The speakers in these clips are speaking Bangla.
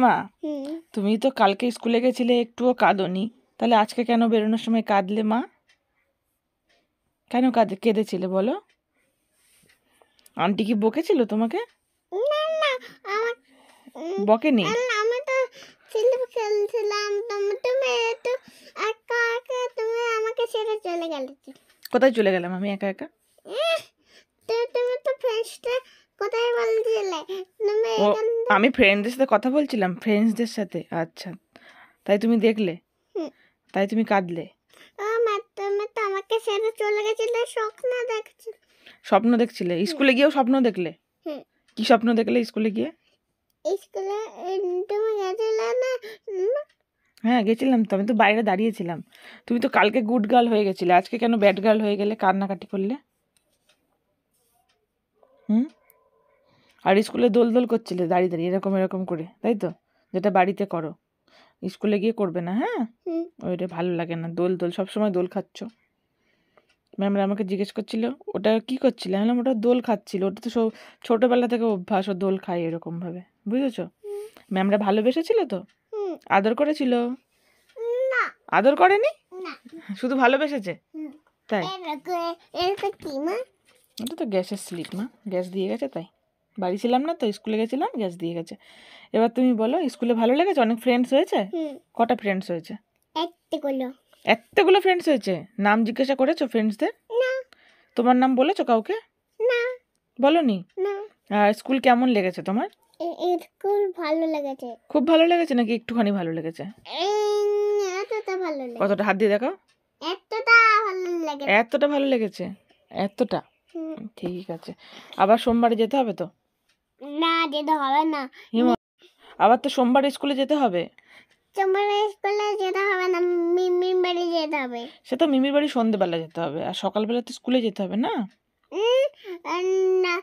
মা তুমি তো কালকে স্কুলে গেছিলে, একটুও কাঁদোনি, তাহলে আজকে কেন বেরোনোর সময় কাঁদলে মা? কেন কেঁদেছিলে বলো? আন্টি কি বকেছিল তোমাকে? বকেনি? আমি তো খেলছিলাম, তুমি একটু একা একা তুমি আমাকে ছেড়ে চলে গেলে। কোথায় চলে গেলাম আমি একা একা? তুমি তো ফ্রেন্ডসটা কোথায় বলছিলে তুমি? আমি ফ্রেন্ডদের সাথে কথা বলছিলাম, ফ্রেন্ডসদের সাথে। আচ্ছা, তাই তুমি দেখলে, তাই তুমি কাঁদলে? তুমি তো আমাকে ছেড়ে চলে গেছিলে, স্বপ্ন দেখছিলে? স্কুলে গিয়েও স্বপ্ন দেখলে? কি স্বপ্ন দেখলে স্কুলে গিয়ে? স্কুলে তুমি গেছিলে না? হ্যাঁ গেছিলাম তো, আমি তো বাইরে দাঁড়িয়েছিলাম। তুমি তো কালকে গুড গার্ল হয়ে গেছিলে, আজকে কেন ব্যাড গার্ল হয়ে গেলে, কান্নাকাটি করলে? আর স্কুলে দোল দোল করছিলে দাঁড়িয়ে দাঁড়িয়ে এরকম এরকম করে, তাই তো? যেটা বাড়িতে করো, স্কুলে গিয়ে করবে না। হ্যাঁ, ওইটা ভালো লাগে না, দোল দোল সবসময় দোল খাচ্ছ। ম্যামরা আমাকে জিজ্ঞেস করছিল ওটা কি করছিলে, আমি বললাম ওটা দোল খাচ্ছিল, ওটা তো সব ছোটোবেলা থেকে অভ্যাস, ও দোল খায় এরকমভাবে, বুঝেছো? ম্যামরা ভালোবেসেছিল তো, আদর করেছিল? আদর করেনি, শুধু ভালোবেসেছে। তাই? এটা তো গ্যাসের স্লিপ মা, গ্যাস দিয়ে গেছে তাই। বাড়ি ছিলাম না তো, স্কুলে গেছিলাম, গ্যাস দিয়ে গেছে। এবার তুমি বলো, স্কুলে ভালো লেগেছে? অনেক ফ্রেন্ডস হয়েছে? কটা ফ্রেন্ডস হয়েছে? এতগুলো ফ্রেন্ডস হয়েছে? নাম জিজ্ঞাসা করেছো ফ্রেন্ডসদের? তোমার নাম বলেছো কাউকে? বলনি? আর স্কুল কেমন লেগেছে তোমার? স্কুল ভালো লেগেছে। খুব ভালো লেগেছে নাকি একটুখানি ভালো লেগেছে? এতটা ভালো লেগেছে। কতটা? হাত দিয়ে দেখাও। এতটা ভালো লেগেছে। এতটা ভালো লেগেছে? এতটা? ঠিক আছে। আবার সোমবারে যেতে হবে তো? না, যেতে হবে না। আবার তো সোমবারে স্কুলে যেতে হবে। সোমবারে স্কুলে যেতে হবে না, মিমির বাড়ি যেতে হবে। সে তো মিমির বাড়ি সন্ধ্যেবেলা যেতে হবে, আর সকালবেলা তো স্কুলে যেতে হবে না? না,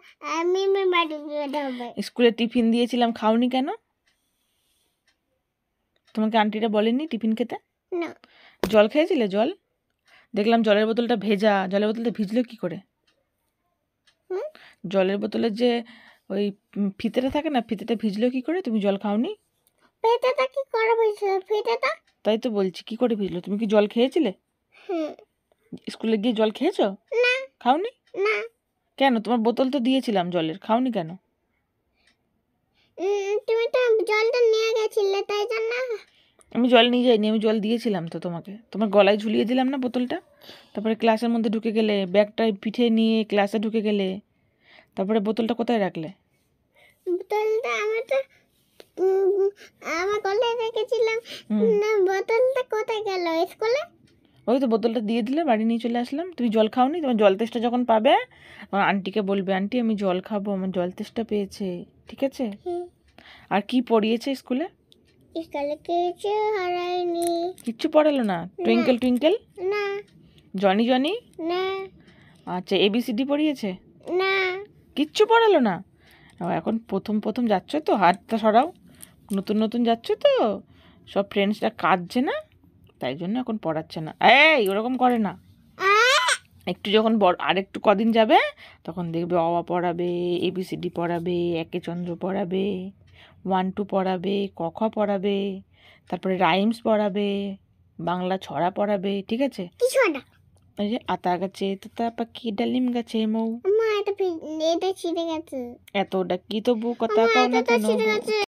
মিমির বাড়ি যেতে হবে। স্কুলে টিফিন দিয়েছিলাম, খাওনি কেন? তোমাকে আন্টিরা বলেনি টিফিন খেতে? না। জল খেয়েছিলে? জল দেখলাম, জলের বোতলটা ভেজা, জলের বোতলটা ভিজলো কি করে? জলের বোতলের যে ওই ফিতেটা থাকে না, ফিতেটা ভিজলো কি করে? তুমি জল খাওনি? ফিতেটা কি করে ভিজলো? ফিতেটা? তাই তো বলছি, কি করে ভিজলো? তুমি কি জল খেয়েছিলে? স্কুলে গিয়ে জল খেয়েছো? না। খাওনি? না। কেন? তোমার বোতল তো দিয়েছিলাম জলের, খাওনি কেন? তুমি তো জলটা নিয়ে গেছিলে, তাই জন্য। আমি জল নিয়ে যাইনি, আমি জল দিয়েছিলাম তো তোমাকে, তোমার গলায় ঝুলিয়ে দিলাম না বোতলটা। তারপরে ক্লাসের মধ্যে ঢুকে গেলে, ব্যাগটায় পিঠে নিয়ে ক্লাসে ঢুকে গেলে, তারপরে বোতলটা কোথায় রাখলে? বোতলটা আমি তো আমার গলায় রেখেছিলাম। না, বোতলটা কোথায় গেল? স্কুলে? ওই তো বোতলটা দিয়ে দিলে, বাড়ি নিয়ে চলে আসলাম। তুমি জল খাওনি? তোমার জল তেষ্টা যখন পাবে, আমার আন্টিকে বলবে, আন্টি আমি জল খাবো, আমার জল তেষ্টা পেয়েছে, ঠিক আছে? আর কি পড়িয়েছে স্কুলে? স্কুলে কিছু হারায়নি। কিচ্ছু পড়ালো না? Twinkle twinkle? না। Johnny Johnny? না। আচ্ছা, এবিসিডি পড়িয়েছে? না। কিচ্ছু পড়ালো না? এখন প্রথম প্রথম যাচ্ছ তো, হাতটা সরাও, নতুন নতুন যাচ্ছ তো, সব ফ্রেন্ডসরা কাঁদছে না, তাই জন্য এখন পড়াচ্ছে না। এই ওরকম করে না, একটু যখন আর একটু কদিন যাবে তখন দেখবে অ আ পড়াবে, এবিসিডি পড়াবে, একে চন্দ্র পড়াবে, 1 2 পড়াবে, ক খ পড়াবে, তারপরে রাইমস পড়াবে, বাংলা ছড়া পড়াবে, ঠিক আছে? কি ছড়া? ওই যে আতা গাছে তোতা পাখি, ডালিম গাছে মৌ। এটা ছিঁড়ে গেছে। এত ডাকি তবু কথা কও না কেন?